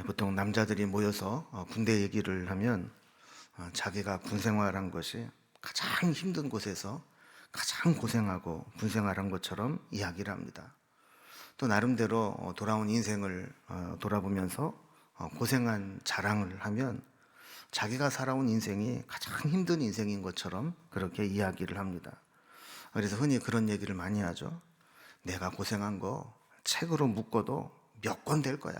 보통 남자들이 모여서 군대 얘기를 하면 자기가 군 생활한 것이 가장 힘든 곳에서 가장 고생하고 군 생활한 것처럼 이야기를 합니다. 또 나름대로 돌아온 인생을 돌아보면서 고생한 자랑을 하면 자기가 살아온 인생이 가장 힘든 인생인 것처럼 그렇게 이야기를 합니다. 그래서 흔히 그런 얘기를 많이 하죠. 내가 고생한 거 책으로 묶어도 몇 권 될 거야.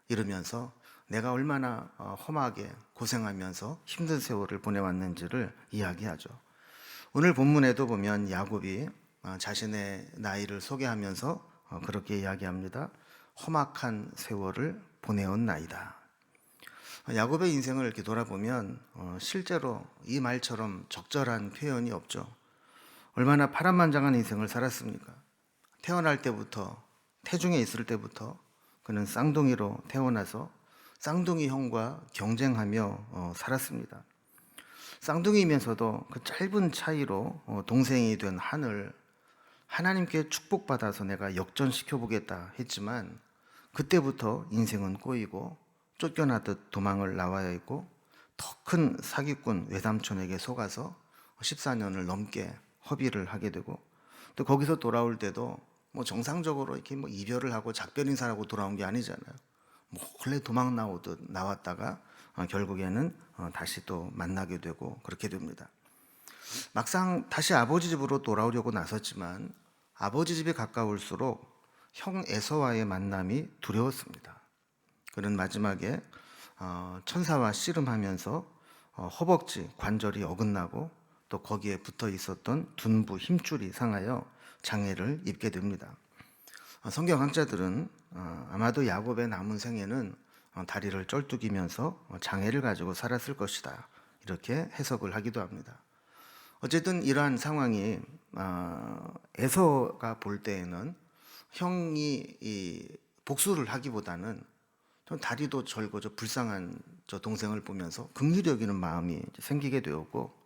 이러면서 내가 얼마나 험하게 고생하면서 힘든 세월을 보내왔는지를 이야기하죠. 오늘 본문에도 보면 야곱이 자신의 나이를 소개하면서 그렇게 이야기합니다. 험악한 세월을 보내온 나이다. 야곱의 인생을 이렇게 돌아보면 실제로 이 말처럼 적절한 표현이 없죠. 얼마나 파란만장한 인생을 살았습니까? 태어날 때부터, 태중에 있을 때부터 그는 쌍둥이로 태어나서 쌍둥이 형과 경쟁하며 살았습니다. 쌍둥이면서도 그 짧은 차이로 동생이 된 한을 하나님께 축복받아서 내가 역전시켜 보겠다 했지만 그때부터 인생은 꼬이고 쫓겨나듯 도망을 나와야 했고 더 큰 사기꾼 외삼촌에게 속아서 14년을 넘게 허비를 하게 되고 또 거기서 돌아올 때도 뭐 정상적으로 이렇게 뭐 이별을 하고 작별 인사하고 돌아온 게 아니잖아요. 몰래 도망 나오듯 나왔다가 결국에는 다시 또 만나게 되고 그렇게 됩니다. 막상 다시 아버지 집으로 돌아오려고 나섰지만 아버지 집에 가까울수록 형 에서와의 만남이 두려웠습니다. 그는 마지막에 천사와 씨름하면서 허벅지 관절이 어긋나고 또 거기에 붙어 있었던 둔부 힘줄이 상하여 장애를 입게 됩니다. 성경학자들은 아마도 야곱의 남은 생애는 다리를 쩔뚝이면서 장애를 가지고 살았을 것이다 이렇게 해석을 하기도 합니다. 어쨌든 이러한 상황이 에서가 볼 때에는 형이 복수를 하기보다는 좀 다리도 절고 저 불쌍한 저 동생을 보면서 긍휼히 여기는 마음이 생기게 되었고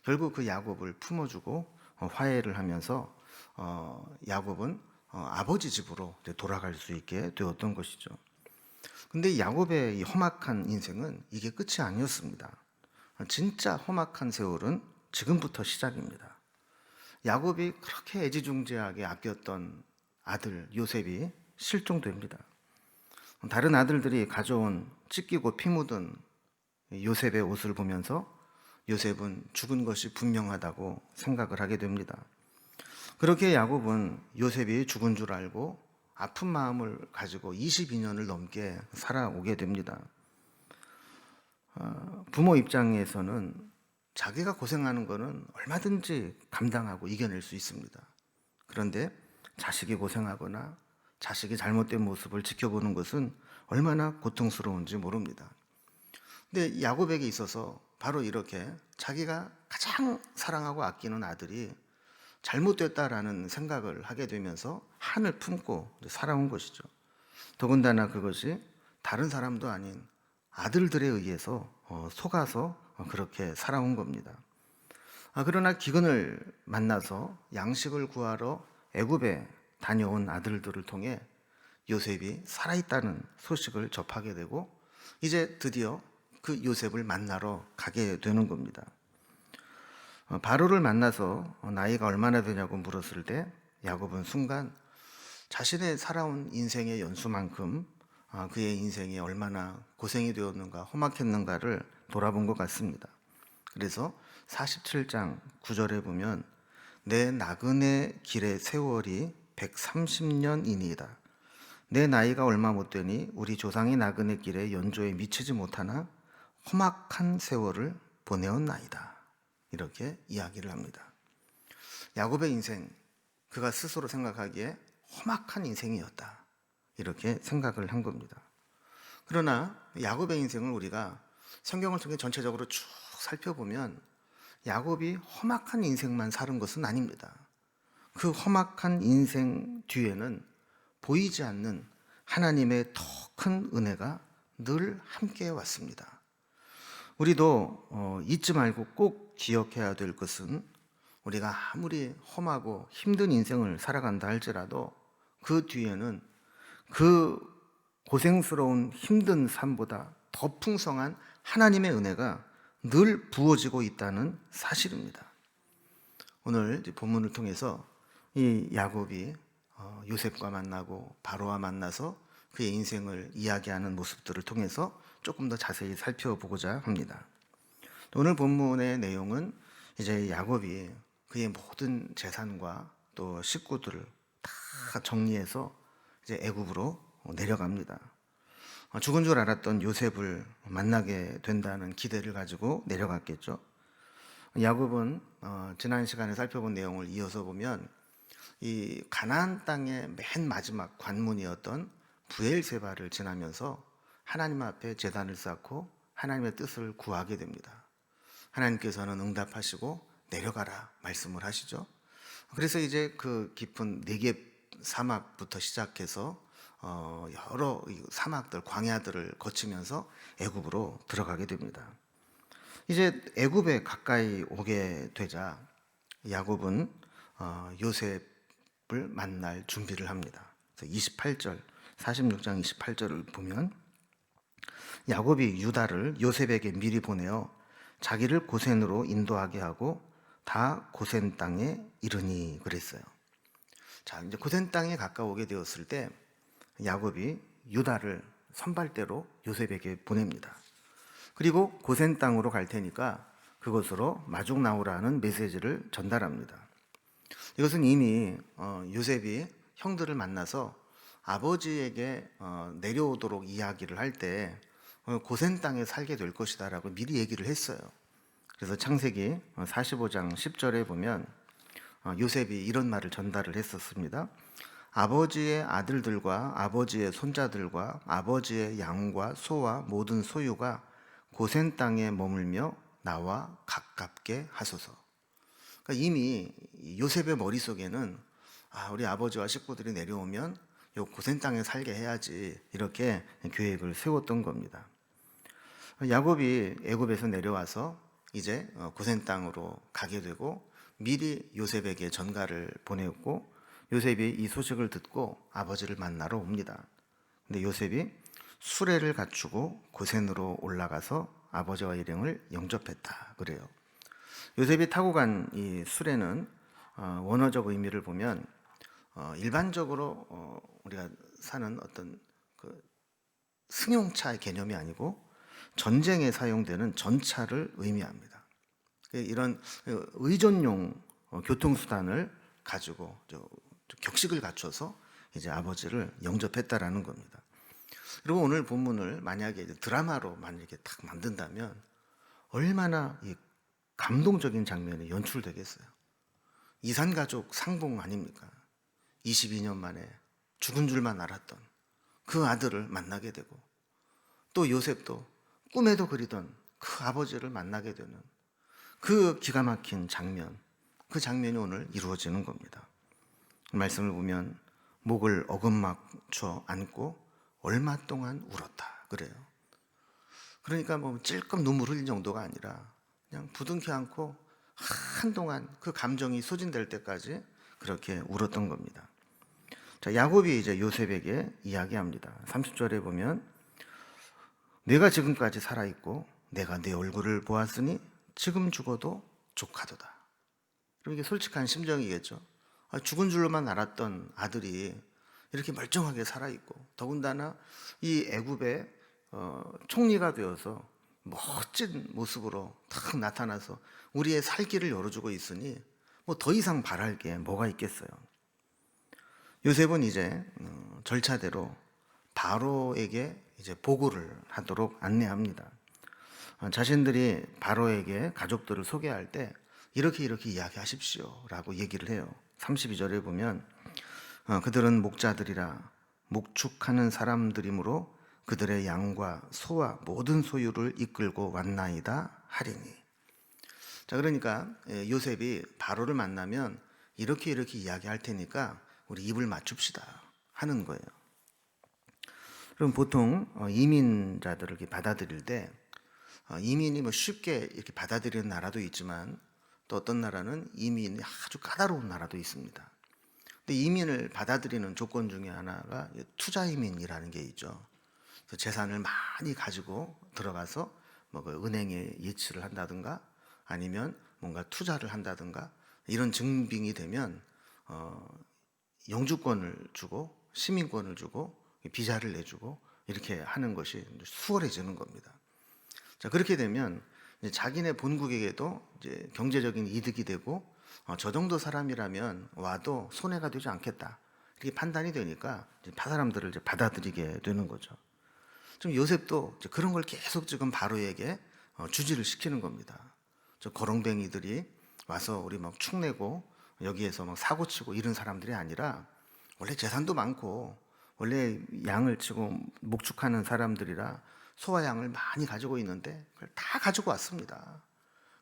결국 그 야곱을 품어주고 화해를 하면서 야곱은 아버지 집으로 돌아갈 수 있게 되었던 것이죠. 근데 야곱의 이 험악한 인생은 이게 끝이 아니었습니다. 진짜 험악한 세월은 지금부터 시작입니다. 야곱이 그렇게 애지중지하게 아꼈던 아들 요셉이 실종됩니다. 다른 아들들이 가져온 찢기고 피 묻은 요셉의 옷을 보면서 요셉은 죽은 것이 분명하다고 생각을 하게 됩니다. 그렇게 야곱은 요셉이 죽은 줄 알고 아픈 마음을 가지고 22년을 넘게 살아오게 됩니다. 부모 입장에서는 자기가 고생하는 것은 얼마든지 감당하고 이겨낼 수 있습니다. 그런데 자식이 고생하거나 자식이 잘못된 모습을 지켜보는 것은 얼마나 고통스러운지 모릅니다. 근데 야곱에게 있어서 바로 이렇게 자기가 가장 사랑하고 아끼는 아들이 잘못됐다라는 생각을 하게 되면서 한을 품고 살아온 것이죠. 더군다나 그것이 다른 사람도 아닌 아들들에 의해서 속아서 그렇게 살아온 겁니다. 그러나 기근을 만나서 양식을 구하러 애굽에 다녀온 아들들을 통해 요셉이 살아있다는 소식을 접하게 되고 이제 드디어 그 요셉을 만나러 가게 되는 겁니다. 바로를 만나서 나이가 얼마나 되냐고 물었을 때 야곱은 순간 자신의 살아온 인생의 연수만큼 그의 인생이 얼마나 고생이 되었는가 험악했는가를 돌아본 것 같습니다. 그래서 47장 9절에 보면 내 나그네 길의 세월이 130년이니이다. 내 나이가 얼마 못 되니 우리 조상의 나그네 길에 연조에 미치지 못하나 험악한 세월을 보내온 나이다. 이렇게 이야기를 합니다. 야곱의 인생, 그가 스스로 생각하기에 험악한 인생이었다. 이렇게 생각을 한 겁니다. 그러나 야곱의 인생을 우리가 성경을 통해 전체적으로 쭉 살펴보면 야곱이 험악한 인생만 사는 것은 아닙니다. 그 험악한 인생 뒤에는 보이지 않는 하나님의 더 큰 은혜가 늘 함께 왔습니다. 우리도 잊지 말고 꼭 기억해야 될 것은 우리가 아무리 험하고 힘든 인생을 살아간다 할지라도 그 뒤에는 그 고생스러운 힘든 삶보다 더 풍성한 하나님의 은혜가 늘 부어지고 있다는 사실입니다. 오늘 본문을 통해서 이 야곱이 요셉과 만나고 바로와 만나서 그의 인생을 이야기하는 모습들을 통해서 조금 더 자세히 살펴보고자 합니다. 오늘 본문의 내용은 이제 야곱이 그의 모든 재산과 또 식구들을 다 정리해서 이제 애굽으로 내려갑니다. 죽은 줄 알았던 요셉을 만나게 된다는 기대를 가지고 내려갔겠죠. 야곱은 지난 시간에 살펴본 내용을 이어서 보면 이 가나안 땅의 맨 마지막 관문이었던 브엘세바를 지나면서 하나님 앞에 제단을 쌓고 하나님의 뜻을 구하게 됩니다. 하나님께서는 응답하시고 내려가라 말씀을 하시죠. 그래서 이제 그 깊은 네겝 사막부터 시작해서 여러 사막들, 광야들을 거치면서 애굽으로 들어가게 됩니다. 이제 애굽에 가까이 오게 되자 야곱은 요셉을 만날 준비를 합니다. 그래서 28절, 46장 28절을 보면 야곱이 유다를 요셉에게 미리 보내어 자기를 고센으로 인도하게 하고 다 고센 땅에 이르니 그랬어요. 자, 이제 고센 땅에 가까우게 되었을 때 야곱이 유다를 선발대로 요셉에게 보냅니다. 그리고 고센 땅으로 갈 테니까 그곳으로 마중 나오라는 메시지를 전달합니다. 이것은 이미 요셉이 형들을 만나서 아버지에게 내려오도록 이야기를 할 때 고센 땅에 살게 될 것이다 라고 미리 얘기를 했어요. 그래서 창세기 45장 10절에 보면 요셉이 이런 말을 전달을 했었습니다. 아버지의 아들들과 아버지의 손자들과 아버지의 양과 소와 모든 소유가 고센 땅에 머물며 나와 가깝게 하소서. 그러니까 이미 요셉의 머릿속에는 우리 아버지와 식구들이 내려오면 요 고센 땅에 살게 해야지 이렇게 계획을 세웠던 겁니다. 야곱이 애굽에서 내려와서 이제 고센 땅으로 가게 되고 미리 요셉에게 전가를 보냈고 요셉이 이 소식을 듣고 아버지를 만나러 옵니다. 근데 요셉이 수레를 갖추고 고센으로 올라가서 아버지와 일행을 영접했다 그래요. 요셉이 타고 간 이 수레는 원어적 의미를 보면 일반적으로 우리가 사는 어떤 그 승용차의 개념이 아니고 전쟁에 사용되는 전차를 의미합니다. 이런 의존용 교통수단을 가지고 격식을 갖춰서 이제 아버지를 영접했다라는 겁니다. 그리고 오늘 본문을 만약에 드라마로 만약에 딱 만든다면 얼마나 이 감동적인 장면이 연출되겠어요. 이산가족 상봉 아닙니까? 22년 만에 죽은 줄만 알았던 그 아들을 만나게 되고 또 요셉도 꿈에도 그리던 그 아버지를 만나게 되는 그 기가 막힌 장면, 그 장면이 오늘 이루어지는 겁니다. 말씀을 보면 목을 어금맞춰 안고 얼마 동안 울었다 그래요. 그러니까 뭐 찔끔 눈물 흘린 정도가 아니라 그냥 부둥켜 안고 한동안 그 감정이 소진될 때까지 그렇게 울었던 겁니다. 자, 야곱이 이제 요셉에게 이야기합니다. 30절에 보면 내가 지금까지 살아있고 내가 내 얼굴을 보았으니 지금 죽어도 족하도다. 그럼 이게 솔직한 심정이겠죠. 죽은 줄로만 알았던 아들이 이렇게 멀쩡하게 살아있고 더군다나 이 애굽의 총리가 되어서 멋진 모습으로 탁 나타나서 우리의 살 길을 열어주고 있으니 뭐 더 이상 바랄 게 뭐가 있겠어요. 요셉은 이제 절차대로 바로에게 이제 보고를 하도록 안내합니다. 자신들이 바로에게 가족들을 소개할 때 이렇게 이야기하십시오 라고 얘기를 해요. 32절에 보면 그들은 목자들이라 목축하는 사람들이므로 그들의 양과 소와 모든 소유를 이끌고 왔나이다 하리니. 자, 그러니까 요셉이 바로를 만나면 이렇게 이야기할 테니까 우리 입을 맞춥시다 하는 거예요. 그럼 보통 이민자들을 이렇게 받아들일 때 이민이 뭐 쉽게 이렇게 받아들이는 나라도 있지만 또 어떤 나라는 이민이 아주 까다로운 나라도 있습니다. 근데 이민을 받아들이는 조건 중에 하나가 투자 이민이라는 게 있죠. 그 재산을 많이 가지고 들어가서 뭐 그 은행에 예치를 한다든가 아니면 뭔가 투자를 한다든가 이런 증빙이 되면 영주권을 주고 시민권을 주고 비자를 내주고 이렇게 하는 것이 수월해지는 겁니다. 자, 그렇게 되면 이제 자기네 본국에게도 이제 경제적인 이득이 되고 저 정도 사람이라면 와도 손해가 되지 않겠다 이렇게 판단이 되니까 이제 사람들을 이제 받아들이게 되는 거죠. 지금 요셉도 이제 그런 걸 계속 지금 바로에게 주지를 시키는 겁니다. 저 거렁뱅이들이 와서 우리 막 축내고 여기에서 막 사고치고 이런 사람들이 아니라 원래 재산도 많고 원래 양을 치고 목축하는 사람들이라 소와 양을 많이 가지고 있는데 그걸 다 가지고 왔습니다.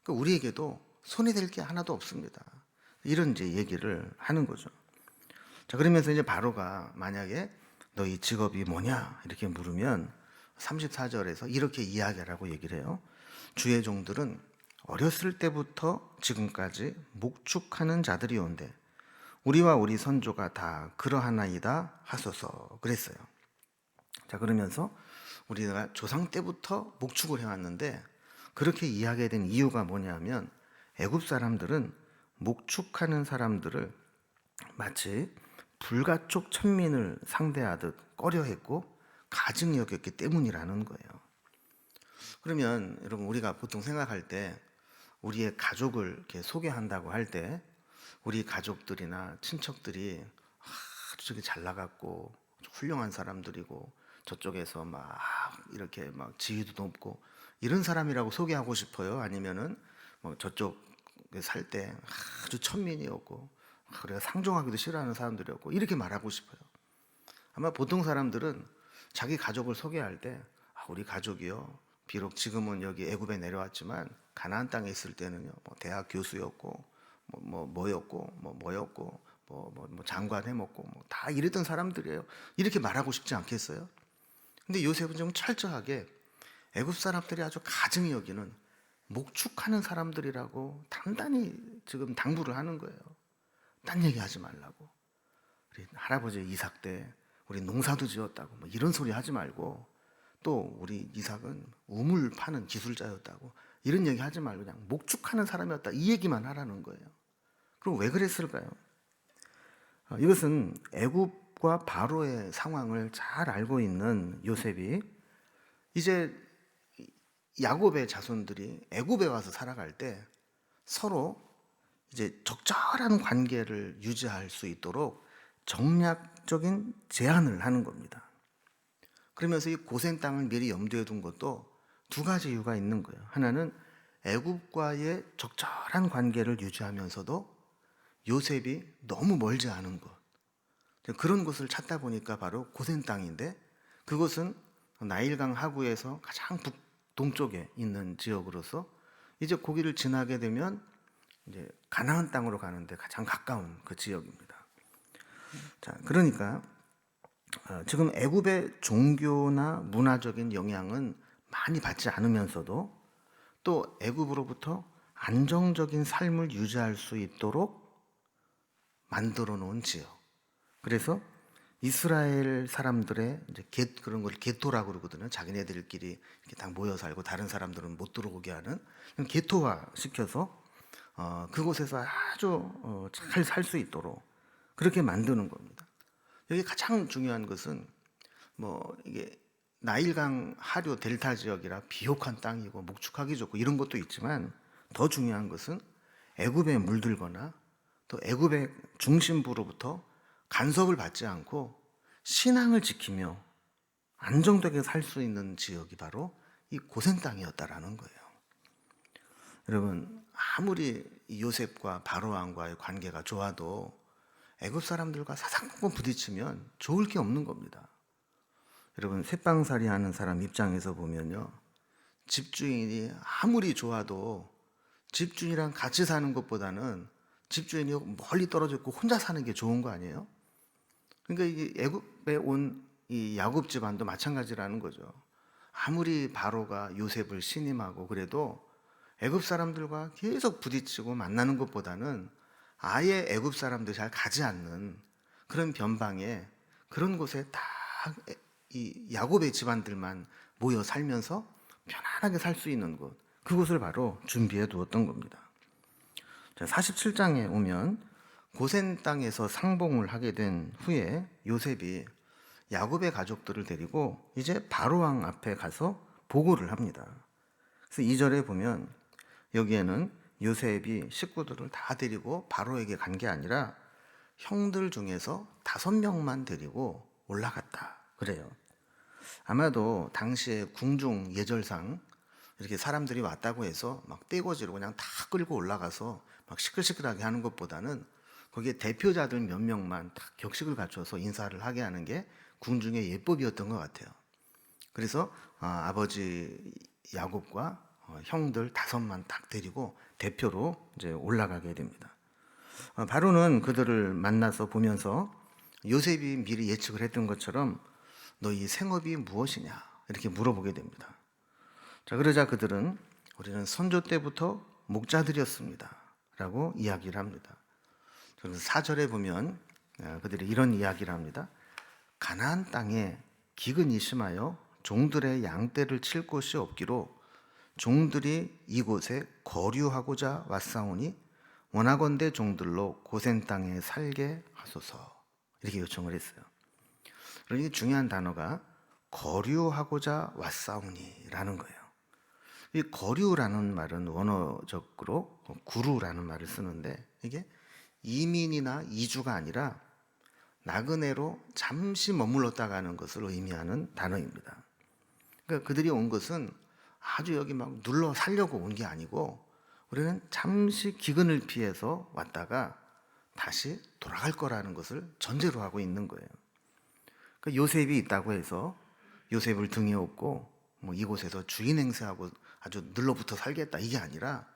그러니까 우리에게도 손해될 게 하나도 없습니다. 이런 이제 얘기를 하는 거죠. 자, 그러면서 이제 바로가 만약에 너희 직업이 뭐냐 이렇게 물으면 34절에서 이렇게 이야기하라고 얘기를 해요. 주의 종들은 어렸을 때부터 지금까지 목축하는 자들이온데 우리와 우리 선조가 다 그러하나이다 하소서 그랬어요. 자, 그러면서 우리가 조상 때부터 목축을 해왔는데 그렇게 이야기된 이유가 뭐냐면 애굽 사람들은 목축하는 사람들을 마치 불가촉 천민을 상대하듯 꺼려했고 가증 여겼기 때문이라는 거예요. 그러면 여러분 우리가 보통 생각할 때 우리의 가족을 이렇게 소개한다고 할 때 우리 가족들이나 친척들이 아주 저기 잘 나갔고 훌륭한 사람들이고 저쪽에서 막 이렇게 막 지위도 높고 이런 사람이라고 소개하고 싶어요? 아니면은 뭐 저쪽에 살 때 아주 천민이었고 그래가 상종하기도 싫어하는 사람들이었고 이렇게 말하고 싶어요. 아마 보통 사람들은 자기 가족을 소개할 때 우리 가족이요 비록 지금은 여기 애굽에 내려왔지만 가나안 땅에 있을 때는요 뭐 대학 교수였고 뭐였고 장관 해먹고 뭐 다 이랬던 사람들이에요. 이렇게 말하고 싶지 않겠어요? 근데 요셉은 좀 철저하게 애굽 사람들이 아주 가증히 여기는 목축하는 사람들이라고 단단히 지금 당부를 하는 거예요. 딴 얘기하지 말라고. 우리 할아버지 이삭 때 우리 농사도 지었다고 뭐 이런 소리 하지 말고 또 우리 이삭은 우물 파는 기술자였다고 이런 얘기 하지 말고 그냥 목축하는 사람이었다 이 얘기만 하라는 거예요. 그럼 왜 그랬을까요? 이것은 애굽과 바로의 상황을 잘 알고 있는 요셉이 이제 야곱의 자손들이 애굽에 와서 살아갈 때 서로 이제 적절한 관계를 유지할 수 있도록 정략적인 제한을 하는 겁니다. 그러면서 이 고센 땅을 미리 염두에 둔 것도 두 가지 이유가 있는 거예요. 하나는 애굽과의 적절한 관계를 유지하면서도 요셉이 너무 멀지 않은 곳, 그런 곳을 찾다 보니까 바로 고센 땅인데 그곳은 나일강 하구에서 가장 북동쪽에 있는 지역으로서 이제 거기를 지나게 되면 이제 가나안 땅으로 가는데 가장 가까운 그 지역입니다. 자, 그러니까 지금 애굽의 종교나 문화적인 영향은 많이 받지 않으면서도 또 애굽으로부터 안정적인 삶을 유지할 수 있도록 만들어 놓은 지역. 그래서 이스라엘 사람들의 이제 그런 걸 게토라고 그러거든요. 자기네들끼리 이렇게 다 모여 살고 다른 사람들은 못 들어오게 하는 게토화 시켜서 그곳에서 아주 잘 살 수 있도록 그렇게 만드는 겁니다. 여기 가장 중요한 것은 뭐 이게 나일강 하류 델타 지역이라 비옥한 땅이고 목축하기 좋고 이런 것도 있지만 더 중요한 것은 애굽에 물들거나 또 애굽의 중심부로부터 간섭을 받지 않고 신앙을 지키며 안정되게 살 수 있는 지역이 바로 이 고센 땅이었다라는 거예요. 여러분 아무리 요셉과 바로 왕과의 관계가 좋아도 애굽 사람들과 사상권 부딪히면 좋을 게 없는 겁니다. 여러분 쇠빵살이 하는 사람 입장에서 보면요 집주인이 아무리 좋아도 집주인이랑 같이 사는 것보다는 집주인이 멀리 떨어져 있고 혼자 사는 게 좋은 거 아니에요? 그러니까 이게 애굽에 온 이 야곱 집안도 마찬가지라는 거죠. 아무리 바로가 요셉을 신임하고 그래도 애굽 사람들과 계속 부딪히고 만나는 것보다는 아예 애굽 사람들 잘 가지 않는 그런 변방에 그런 곳에 다 이 야곱의 집안들만 모여 살면서 편안하게 살 수 있는 곳, 그곳을 바로 준비해 두었던 겁니다. 47장에 오면 고센 땅에서 상봉을 하게 된 후에 요셉이 야곱의 가족들을 데리고 이제 바로 왕 앞에 가서 보고를 합니다. 그래서 2절에 보면 여기에는 요셉이 식구들을 다 데리고 바로에게 간 게 아니라 형들 중에서 5명만 데리고 올라갔다 그래요. 아마도 당시에 궁중 예절상 이렇게 사람들이 왔다고 해서 막 떼거지로 그냥 다 끌고 올라가서 막 시끌시끌하게 하는 것보다는 거기에 대표자들 몇 명만 딱 격식을 갖춰서 인사를 하게 하는 게 궁중의 예법이었던 것 같아요. 그래서 아버지 야곱과 형들 5만 딱 데리고 대표로 이제 올라가게 됩니다. 바로는 그들을 만나서 보면서 요셉이 미리 예측을 했던 것처럼 너희 생업이 무엇이냐 이렇게 물어보게 됩니다. 자, 그러자 그들은 우리는 선조 때부터 목자들이었습니다 라고 이야기를 합니다. 그래서 4절에 보면 그들이 이런 이야기를 합니다. 가나안 땅에 기근이 심하여 종들의 양떼를 칠 곳이 없기로 종들이 이곳에 거류하고자 왔사오니 원하건대 종들로 고센 땅에 살게 하소서 이렇게 요청을 했어요. 그러니 중요한 단어가 거류하고자 왔사오니 라는 거예요. 이 거류라는 말은 원어적으로 구루라는 말을 쓰는데 이게 이민이나 이주가 아니라 나그네로 잠시 머물렀다 가는 것을 의미하는 단어입니다. 그러니까 그들이 온 것은 아주 여기 막 눌러 살려고 온 게 아니고 우리는 잠시 기근을 피해서 왔다가 다시 돌아갈 거라는 것을 전제로 하고 있는 거예요. 그러니까 요셉이 있다고 해서 요셉을 등에 업고 뭐 이곳에서 주인 행세하고 아주 늘러붙어 살겠다 이게 아니라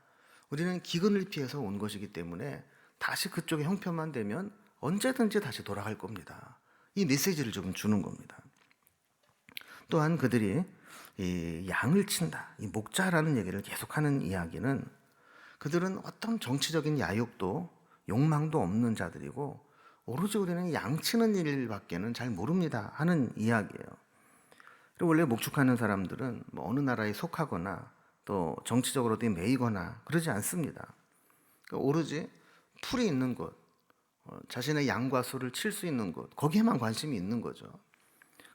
우리는 기근을 피해서 온 것이기 때문에 다시 그쪽에 형편만 되면 언제든지 다시 돌아갈 겁니다. 이 메시지를 조금 주는 겁니다. 또한 그들이 이 양을 친다, 이 목자라는 얘기를 계속하는 이야기는 그들은 어떤 정치적인 야욕도 욕망도 없는 자들이고 오로지 우리는 양 치는 일밖에는 잘 모릅니다 하는 이야기예요. 그리고 원래 목축하는 사람들은 뭐 어느 나라에 속하거나 또 정치적으로 어디 매이거나 그러지 않습니다. 그러니까 오로지 풀이 있는 곳, 자신의 양과 소를 칠 수 있는 곳, 거기에만 관심이 있는 거죠.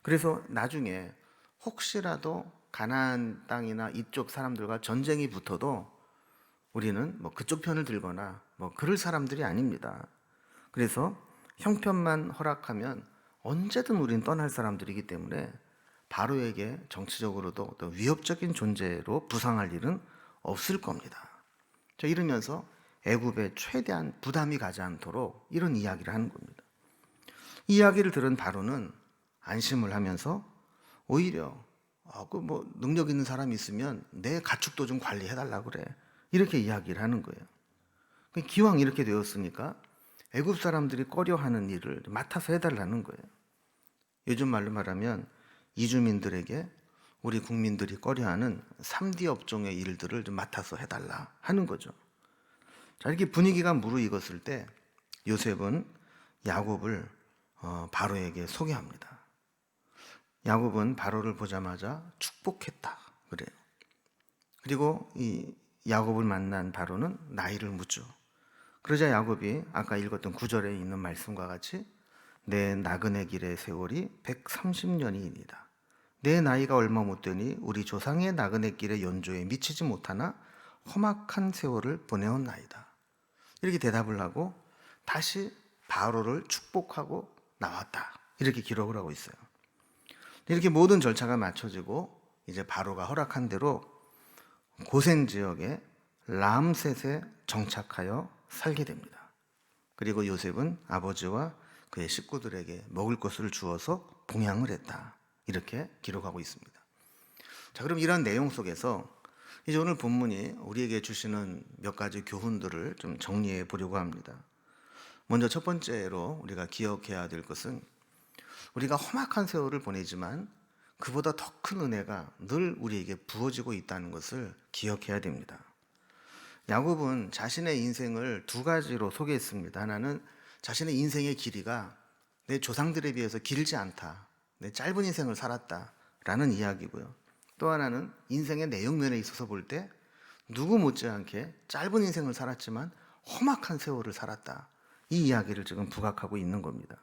그래서 나중에 혹시라도 가나안 땅이나 이쪽 사람들과 전쟁이 붙어도 우리는 뭐 그쪽 편을 들거나 뭐 그럴 사람들이 아닙니다. 그래서 형편만 허락하면 언제든 우리는 떠날 사람들이기 때문에 바로에게 정치적으로도 또 위협적인 존재로 부상할 일은 없을 겁니다. 자, 이러면서 애굽에 최대한 부담이 가지 않도록 이런 이야기를 하는 겁니다. 이 이야기를 들은 바로는 안심을 하면서 오히려 그 뭐 능력 있는 사람이 있으면 내 가축도 좀 관리해달라 그래 이렇게 이야기를 하는 거예요. 기왕 이렇게 되었으니까 애굽 사람들이 꺼려하는 일을 맡아서 해달라는 거예요. 요즘 말로 말하면 이주민들에게 우리 국민들이 꺼려하는 3D 업종의 일들을 좀 맡아서 해달라 하는 거죠. 자, 이렇게 분위기가 무르익었을 때 요셉은 야곱을 바로에게 소개합니다. 야곱은 바로를 보자마자 축복했다 그래요. 그리고 이 야곱을 만난 바로는 나이를 묻죠. 그러자 야곱이 아까 읽었던 9절에 있는 말씀과 같이 내 나그네 길의 세월이 130년이니이다. 내 나이가 얼마 못 되니 우리 조상의 나그네 길의 연조에 미치지 못하나 험악한 세월을 보내온 나이다. 이렇게 대답을 하고 다시 바로를 축복하고 나왔다. 이렇게 기록을 하고 있어요. 이렇게 모든 절차가 맞춰지고 이제 바로가 허락한 대로 고센 지역의 람셋에 정착하여 살게 됩니다. 그리고 요셉은 아버지와 그의 식구들에게 먹을 것을 주어서 봉양을 했다. 이렇게 기록하고 있습니다. 자, 그럼 이런 내용 속에서 이제 오늘 본문이 우리에게 주시는 몇 가지 교훈들을 좀 정리해 보려고 합니다. 먼저 첫 번째로 우리가 기억해야 될 것은 우리가 험악한 세월을 보내지만 그보다 더 큰 은혜가 늘 우리에게 부어지고 있다는 것을 기억해야 됩니다. 야곱은 자신의 인생을 두 가지로 소개했습니다. 하나는 자신의 인생의 길이가 내 조상들에 비해서 길지 않다. 내 짧은 인생을 살았다라는 이야기고요. 또 하나는 인생의 내용면에 있어서 볼 때 누구 못지않게 짧은 인생을 살았지만 험악한 세월을 살았다. 이 이야기를 지금 부각하고 있는 겁니다.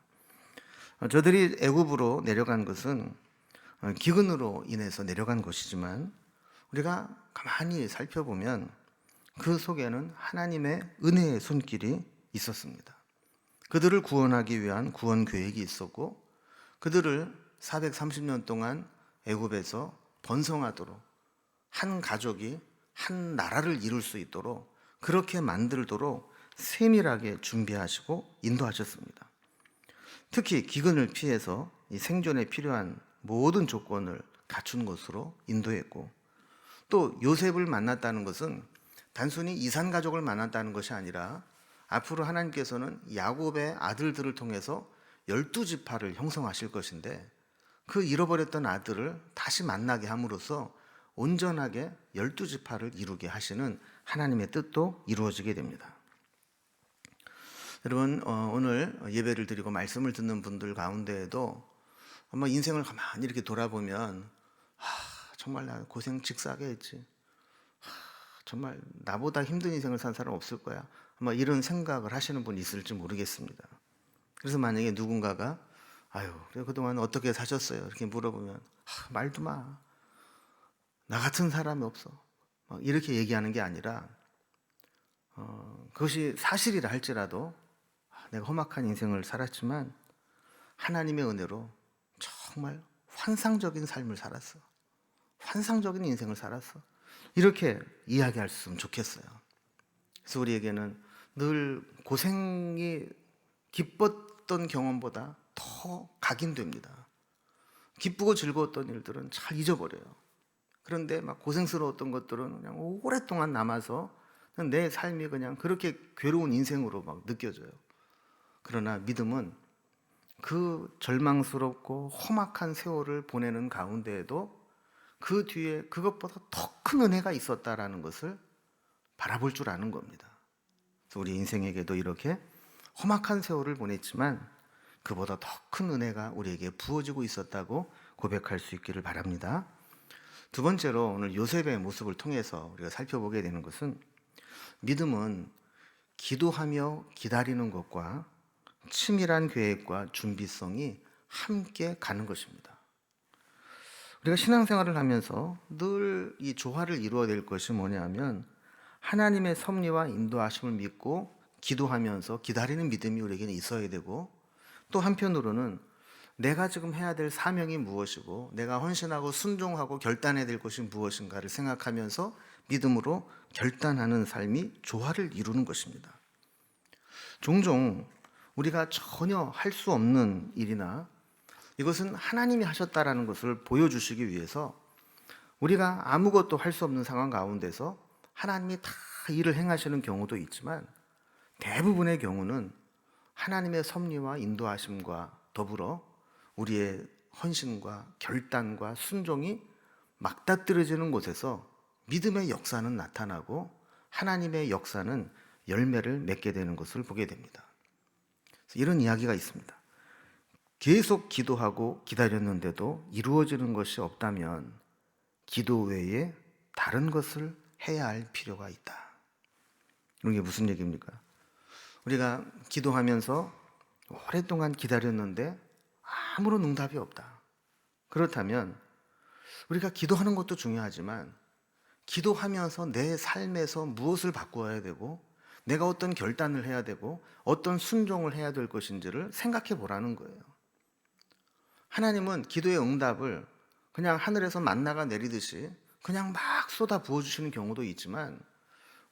저들이 애굽으로 내려간 것은 기근으로 인해서 내려간 것이지만 우리가 가만히 살펴보면 그 속에는 하나님의 은혜의 손길이 있었습니다. 그들을 구원하기 위한 구원 계획이 있었고 그들을 430년 동안 애굽에서 번성하도록 한 가족이 한 나라를 이룰 수 있도록 그렇게 만들도록 세밀하게 준비하시고 인도하셨습니다. 특히 기근을 피해서 이 생존에 필요한 모든 조건을 갖춘 것으로 인도했고 또 요셉을 만났다는 것은 단순히 이산 가족을 만났다는 것이 아니라 앞으로 하나님께서는 야곱의 아들들을 통해서 12지파를 형성하실 것인데 그 잃어버렸던 아들을 다시 만나게 함으로써 온전하게 12지파를 이루게 하시는 하나님의 뜻도 이루어지게 됩니다. 여러분 오늘 예배를 드리고 말씀을 듣는 분들 가운데에도 아마 인생을 가만히 이렇게 돌아보면 정말 나 고생 직사하게 했지. 정말 나보다 힘든 인생을 산 사람 없을 거야. 아마 이런 생각을 하시는 분이 있을지 모르겠습니다. 그래서 만약에 누군가가 아유 그동안 어떻게 사셨어요? 이렇게 물어보면 말도 마. 나 같은 사람이 없어. 이렇게 얘기하는 게 아니라 그것이 사실이라 할지라도 내가 험악한 인생을 살았지만 하나님의 은혜로 정말 환상적인 삶을 살았어. 환상적인 인생을 살았어. 이렇게 이야기할 수 있으면 좋겠어요. 그래서 우리에게는 늘 고생이 기뻤던 경험보다 더 각인됩니다. 기쁘고 즐거웠던 일들은 잘 잊어버려요. 그런데 막 고생스러웠던 것들은 그냥 오랫동안 남아서 내 삶이 그냥 그렇게 괴로운 인생으로 막 느껴져요. 그러나 믿음은 그 절망스럽고 험악한 세월을 보내는 가운데에도 그 뒤에 그것보다 더 큰 은혜가 있었다라는 것을 바라볼 줄 아는 겁니다. 그래서 우리 인생에게도 이렇게 험악한 세월을 보냈지만 그보다 더 큰 은혜가 우리에게 부어지고 있었다고 고백할 수 있기를 바랍니다. 두 번째로 오늘 요셉의 모습을 통해서 우리가 살펴보게 되는 것은 믿음은 기도하며 기다리는 것과 치밀한 계획과 준비성이 함께 가는 것입니다. 우리가 신앙생활을 하면서 늘 이 조화를 이루어낼 것이 뭐냐면 하나님의 섭리와 인도하심을 믿고 기도하면서 기다리는 믿음이 우리에게는 있어야 되고 또 한편으로는 내가 지금 해야 될 사명이 무엇이고 내가 헌신하고 순종하고 결단해야 될 것이 무엇인가를 생각하면서 믿음으로 결단하는 삶이 조화를 이루는 것입니다. 종종 우리가 전혀 할 수 없는 일이나 이것은 하나님이 하셨다라는 것을 보여주시기 위해서 우리가 아무것도 할 수 없는 상황 가운데서 하나님이 다 일을 행하시는 경우도 있지만 대부분의 경우는 하나님의 섭리와 인도하심과 더불어 우리의 헌신과 결단과 순종이 맞닥뜨려지는 곳에서 믿음의 역사는 나타나고 하나님의 역사는 열매를 맺게 되는 것을 보게 됩니다. 이런 이야기가 있습니다. 계속 기도하고 기다렸는데도 이루어지는 것이 없다면 기도 외에 다른 것을 해야 할 필요가 있다. 이게 무슨 얘기입니까? 우리가 기도하면서 오랫동안 기다렸는데 아무런 응답이 없다. 그렇다면 우리가 기도하는 것도 중요하지만 기도하면서 내 삶에서 무엇을 바꾸어야 되고 내가 어떤 결단을 해야 되고 어떤 순종을 해야 될 것인지를 생각해 보라는 거예요. 하나님은 기도의 응답을 그냥 하늘에서 만나가 내리듯이 그냥 막 쏟아 부어주시는 경우도 있지만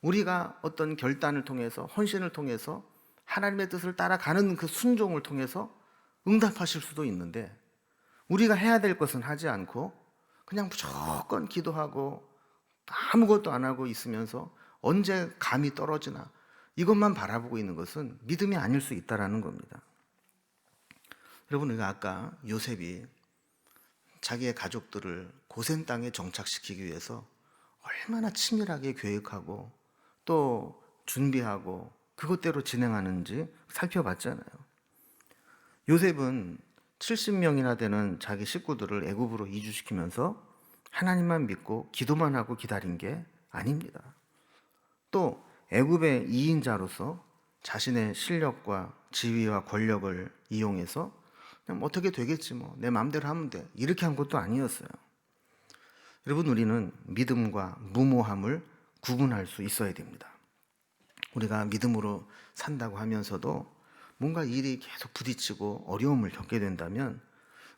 우리가 어떤 결단을 통해서 헌신을 통해서 하나님의 뜻을 따라가는 그 순종을 통해서 응답하실 수도 있는데 우리가 해야 될 것은 하지 않고 그냥 무조건 기도하고 아무것도 안 하고 있으면서 언제 감이 떨어지나 이것만 바라보고 있는 것은 믿음이 아닐 수 있다는 겁니다. 여러분, 우리가 아까 요셉이 자기의 가족들을 고센 땅에 정착시키기 위해서 얼마나 치밀하게 계획하고 또 준비하고 그것대로 진행하는지 살펴봤잖아요. 요셉은 70명이나 되는 자기 식구들을 애굽으로 이주시키면서 하나님만 믿고 기도만 하고 기다린 게 아닙니다. 또 애굽의 2인자로서 자신의 실력과 지위와 권력을 이용해서 그냥 어떻게 되겠지 뭐 내 마음대로 하면 돼 이렇게 한 것도 아니었어요. 여러분, 우리는 믿음과 무모함을 구분할 수 있어야 됩니다. 우리가 믿음으로 산다고 하면서도 뭔가 일이 계속 부딪히고 어려움을 겪게 된다면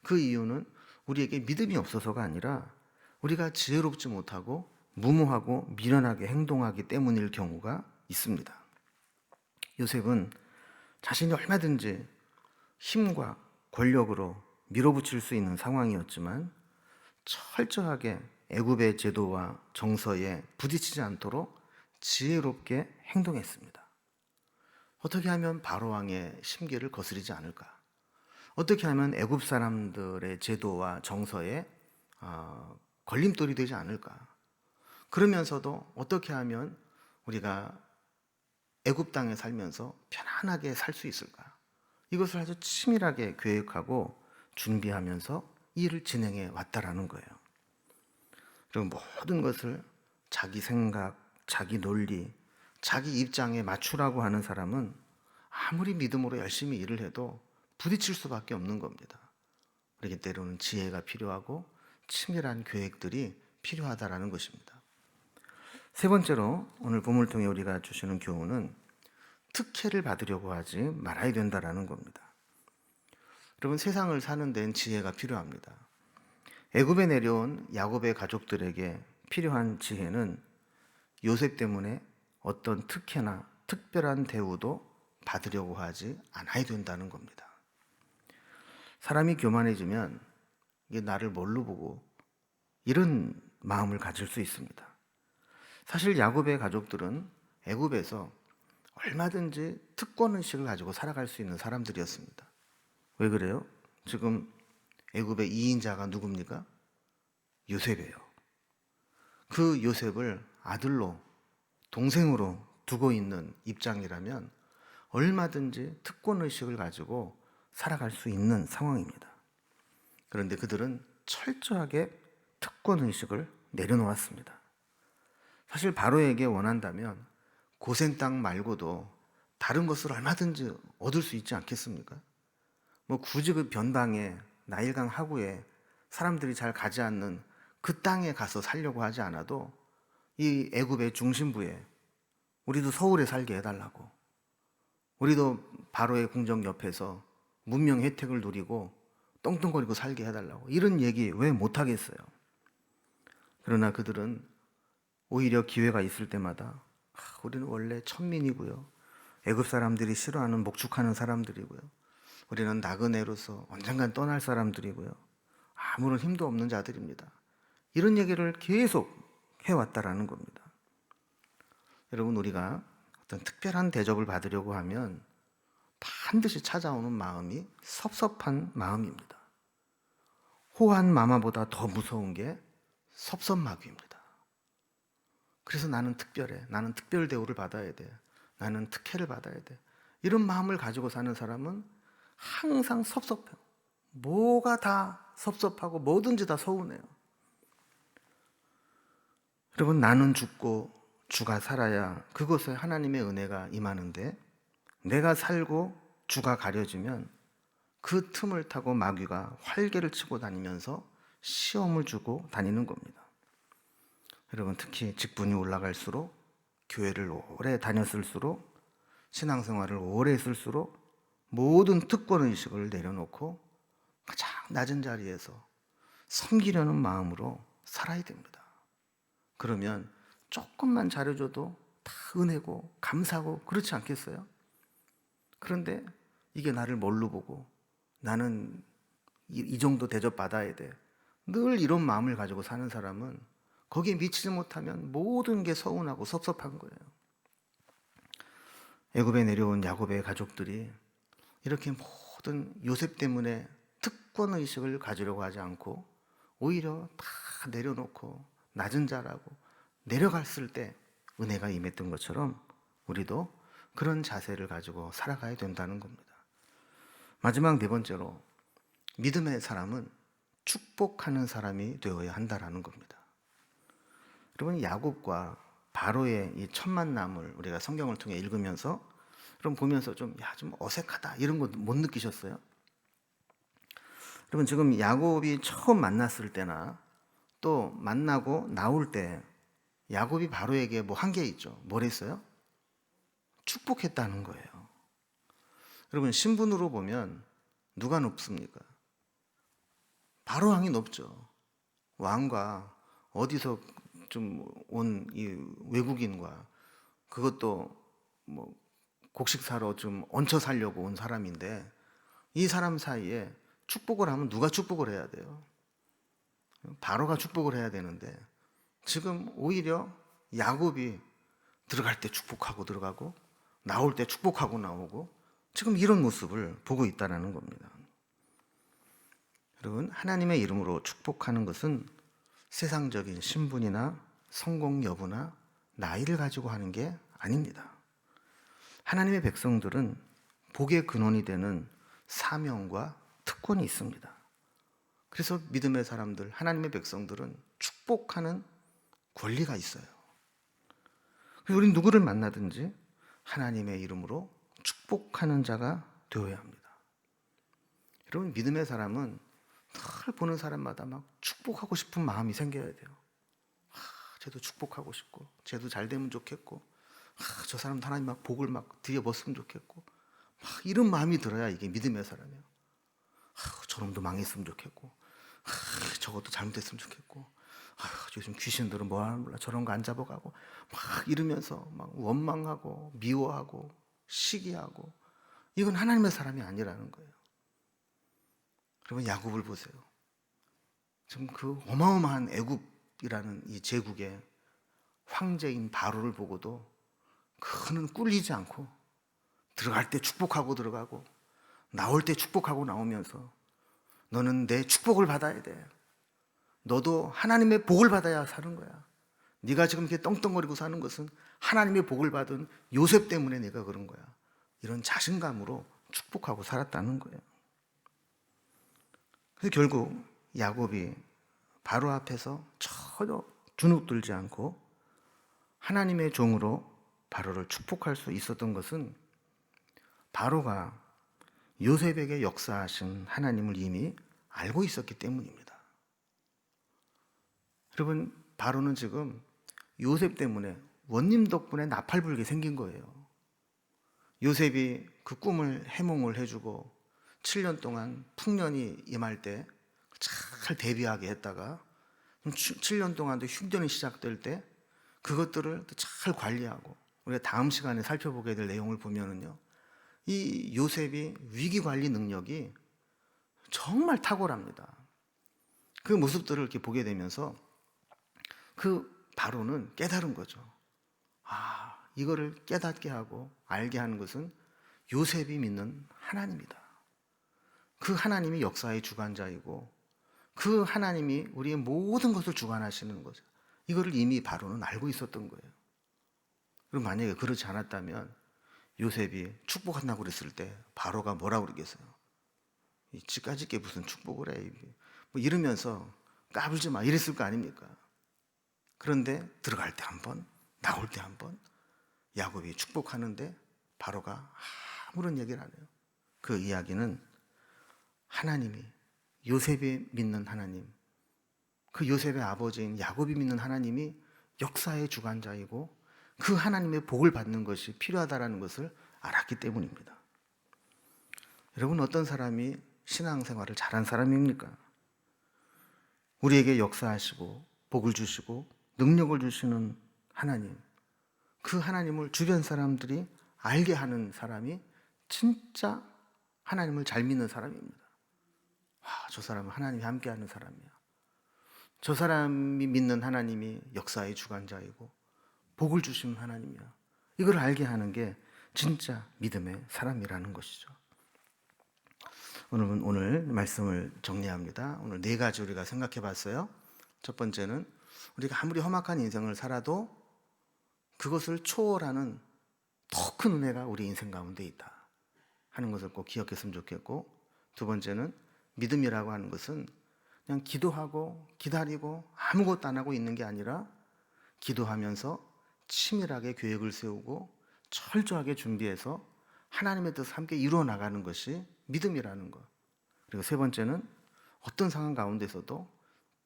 그 이유는 우리에게 믿음이 없어서가 아니라 우리가 지혜롭지 못하고 무모하고 미련하게 행동하기 때문일 경우가 있습니다. 요셉은 자신이 얼마든지 힘과 권력으로 밀어붙일 수 있는 상황이었지만 철저하게 애굽의 제도와 정서에 부딪히지 않도록 지혜롭게 행동했습니다. 어떻게 하면 바로왕의 심기를 거스르지 않을까? 어떻게 하면 애굽 사람들의 제도와 정서에 걸림돌이 되지 않을까? 그러면서도 어떻게 하면 우리가 애굽 땅에 살면서 편안하게 살 수 있을까? 이것을 아주 치밀하게 계획하고 준비하면서 일을 진행해 왔다라는 거예요. 그리고 모든 것을 자기 생각, 자기 논리, 자기 입장에 맞추라고 하는 사람은 아무리 믿음으로 열심히 일을 해도 부딪힐 수밖에 없는 겁니다. 그렇기 때로는 지혜가 필요하고 치밀한 계획들이 필요하다라는 것입니다. 세 번째로 오늘 본문을 통해 우리가 주시는 교훈은 특혜를 받으려고 하지 말아야 된다라는 겁니다. 여러분, 세상을 사는 데는 지혜가 필요합니다. 애굽에 내려온 야곱의 가족들에게 필요한 지혜는 요셉 때문에 어떤 특혜나 특별한 대우도 받으려고 하지 않아야 된다는 겁니다. 사람이 교만해지면 이게 나를 뭘로 보고 이런 마음을 가질 수 있습니다. 사실 야곱의 가족들은 애굽에서 얼마든지 특권의식을 가지고 살아갈 수 있는 사람들이었습니다. 왜 그래요? 지금 애굽의 2인자가 누굽니까? 요셉이에요. 그 요셉을 아들로, 동생으로 두고 있는 입장이라면 얼마든지 특권의식을 가지고 살아갈 수 있는 상황입니다. 그런데 그들은 철저하게 특권의식을 내려놓았습니다. 사실 바로에게 원한다면 고센 땅 말고도 다른 것을 얼마든지 얻을 수 있지 않겠습니까? 뭐 굳이 그 변방에 나일강 하구에 사람들이 잘 가지 않는 그 땅에 가서 살려고 하지 않아도 이 애굽의 중심부에 우리도 서울에 살게 해달라고, 우리도 바로의 궁정 옆에서 문명 혜택을 누리고 떵떵거리고 살게 해달라고, 이런 얘기 왜 못하겠어요? 그러나 그들은 오히려 기회가 있을 때마다 우리는 원래 천민이고요, 애굽 사람들이 싫어하는 목축하는 사람들이고요, 우리는 나그네로서 언젠간 떠날 사람들이고요, 아무런 힘도 없는 자들입니다, 이런 얘기를 계속 해왔다라는 겁니다. 여러분, 우리가 어떤 특별한 대접을 받으려고 하면 반드시 찾아오는 마음이 섭섭한 마음입니다. 호환 마마보다 더 무서운 게 섭섭마귀입니다. 그래서 나는 특별해, 나는 특별 대우를 받아야 돼, 나는 특혜를 받아야 돼, 이런 마음을 가지고 사는 사람은 항상 섭섭해요. 뭐가 다 섭섭하고 뭐든지 다 서운해요. 여러분, 나는 죽고 주가 살아야 그곳에 하나님의 은혜가 임하는데 내가 살고 주가 가려지면 그 틈을 타고 마귀가 활개를 치고 다니면서 시험을 주고 다니는 겁니다. 여러분, 특히 직분이 올라갈수록, 교회를 오래 다녔을수록, 신앙생활을 오래 했을수록 모든 특권의식을 내려놓고 가장 낮은 자리에서 섬기려는 마음으로 살아야 됩니다. 그러면 조금만 잘해줘도 다 은혜고 감사하고 그렇지 않겠어요? 그런데 이게 나를 뭘로 보고 나는 이 정도 대접받아야 돼, 늘 이런 마음을 가지고 사는 사람은 거기에 미치지 못하면 모든 게 서운하고 섭섭한 거예요. 애굽에 내려온 야곱의 가족들이 이렇게 모든 요셉 때문에 특권의식을 가지려고 하지 않고 오히려 다 내려놓고 낮은 자라고 내려갔을 때 은혜가 임했던 것처럼 우리도 그런 자세를 가지고 살아가야 된다는 겁니다. 마지막 네 번째로, 믿음의 사람은 축복하는 사람이 되어야 한다라는 겁니다. 여러분, 야곱과 바로의 이 첫 만남을 우리가 성경을 통해 읽으면서 그럼 보면서 좀 어색하다 이런 거 못 느끼셨어요? 여러분, 지금 야곱이 처음 만났을 때나 또 만나고 나올 때 야곱이 바로에게 뭐 한 게 있죠. 뭘 했어요? 축복했다는 거예요. 여러분, 신분으로 보면 누가 높습니까? 바로 왕이 높죠. 왕과 어디서 좀 온 이 외국인과, 그것도 뭐 곡식 사러 좀 얹혀 살려고 온 사람인데, 이 사람 사이에 축복을 하면 누가 축복을 해야 돼요? 바로가 축복을 해야 되는데, 지금 오히려 야곱이 들어갈 때 축복하고 들어가고 나올 때 축복하고 나오고, 지금 이런 모습을 보고 있다는 겁니다. 여러분, 하나님의 이름으로 축복하는 것은 세상적인 신분이나 성공 여부나 나이를 가지고 하는 게 아닙니다. 하나님의 백성들은 복의 근원이 되는 사명과 특권이 있습니다. 그래서 믿음의 사람들, 하나님의 백성들은 축복하는 권리가 있어요. 그래서 우리는 누구를 만나든지 하나님의 이름으로 축복하는 자가 되어야 합니다. 여러분, 믿음의 사람은 늘 보는 사람마다 막 축복하고 싶은 마음이 생겨야 돼요. 쟤도 축복하고 싶고, 쟤도 잘 되면 좋겠고, 저 사람도 하나님 막 복을 막 드려봤으면 좋겠고, 막 이런 마음이 들어야 이게 믿음의 사람이에요. 저놈도 망했으면 좋겠고, 저것도 잘못됐으면 좋겠고, 요즘 귀신들은 뭐 하는 몰라, 저런 거 안 잡아가고, 막 이러면서 막 원망하고 미워하고 시기하고, 이건 하나님의 사람이 아니라는 거예요. 여러분, 야곱을 보세요. 지금 그 어마어마한 애굽이라는 이 제국의 황제인 바로를 보고도 그는 꿀리지 않고 들어갈 때 축복하고 들어가고 나올 때 축복하고 나오면서, 너는 내 축복을 받아야 돼. 너도 하나님의 복을 받아야 사는 거야. 네가 지금 이렇게 떵떵거리고 사는 것은 하나님의 복을 받은 요셉 때문에 내가 그런 거야. 이런 자신감으로 축복하고 살았다는 거예요. 그래서 결국 야곱이 바로 앞에서 전혀 주눅들지 않고 하나님의 종으로 바로를 축복할 수 있었던 것은 바로가 요셉에게 역사하신 하나님을 이미 알고 있었기 때문입니다. 여러분, 바로는 지금 요셉 때문에, 원님 덕분에 나팔불게 생긴 거예요. 요셉이 그 꿈을 해몽을 해주고 7년 동안 풍년이 임할 때 잘 대비하게 했다가 7년 동안도 흉년이 시작될 때 그것들을 잘 관리하고, 우리가 다음 시간에 살펴보게 될 내용을 보면은요, 이 요셉이 위기 관리 능력이 정말 탁월합니다. 그 모습들을 이렇게 보게 되면서 그 바로는 깨달은 거죠. 이거를 깨닫게 하고 알게 하는 것은 요셉이 믿는 하나님이다. 그 하나님이 역사의 주관자이고 그 하나님이 우리의 모든 것을 주관하시는 거죠. 이거를 이미 바로는 알고 있었던 거예요. 그럼 만약에 그렇지 않았다면 요셉이 축복한다고 그랬을 때 바로가 뭐라고 그러겠어요? 지까짓게 무슨 축복을 해, 뭐 이러면서 까불지 마 이랬을 거 아닙니까? 그런데 들어갈 때 한 번, 나올 때 한 번, 야곱이 축복하는데 바로가 아무런 얘기를 안 해요. 그 이야기는 하나님이, 요셉이 믿는 하나님, 그 요셉의 아버지인 야곱이 믿는 하나님이 역사의 주관자이고 그 하나님의 복을 받는 것이 필요하다는 것을 알았기 때문입니다. 여러분, 어떤 사람이 신앙생활을 잘한 사람입니까? 우리에게 역사하시고 복을 주시고 능력을 주시는 하나님, 그 하나님을 주변 사람들이 알게 하는 사람이 진짜 하나님을 잘 믿는 사람입니다. 저 사람은 하나님이 함께하는 사람이야. 저 사람이 믿는 하나님이 역사의 주관자이고 복을 주시는 하나님이야. 이걸 알게 하는 게 진짜 믿음의 사람이라는 것이죠. 오늘 말씀을 정리합니다. 오늘 4가지 우리가 생각해 봤어요. 첫 번째는 우리가 아무리 험악한 인생을 살아도 그것을 초월하는 더 큰 은혜가 우리 인생 가운데 있다 하는 것을 꼭 기억했으면 좋겠고, 두 번째는 믿음이라고 하는 것은 그냥 기도하고 기다리고 아무것도 안 하고 있는 게 아니라 기도하면서 치밀하게 계획을 세우고 철저하게 준비해서 하나님의 뜻을 함께 이루어 나가는 것이 믿음이라는 것. 그리고 세 번째는 어떤 상황 가운데서도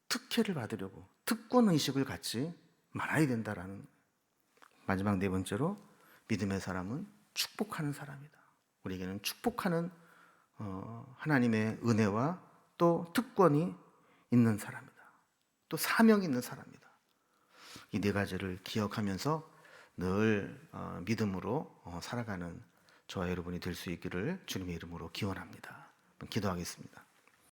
특혜를 받으려고 특권 의식을 갖지 말아야 된다라는. 마지막 네 번째로 믿음의 사람은 축복하는 사람이다. 우리에게는 축복하는 하나님의 은혜와 또 특권이 있는 사람이다. 또 사명이 있는 사람이다. 이 네 가지를 기억하면서 늘 믿음으로 살아가는 저와 여러분이 될 수 있기를 주님의 이름으로 기원합니다. 기도하겠습니다.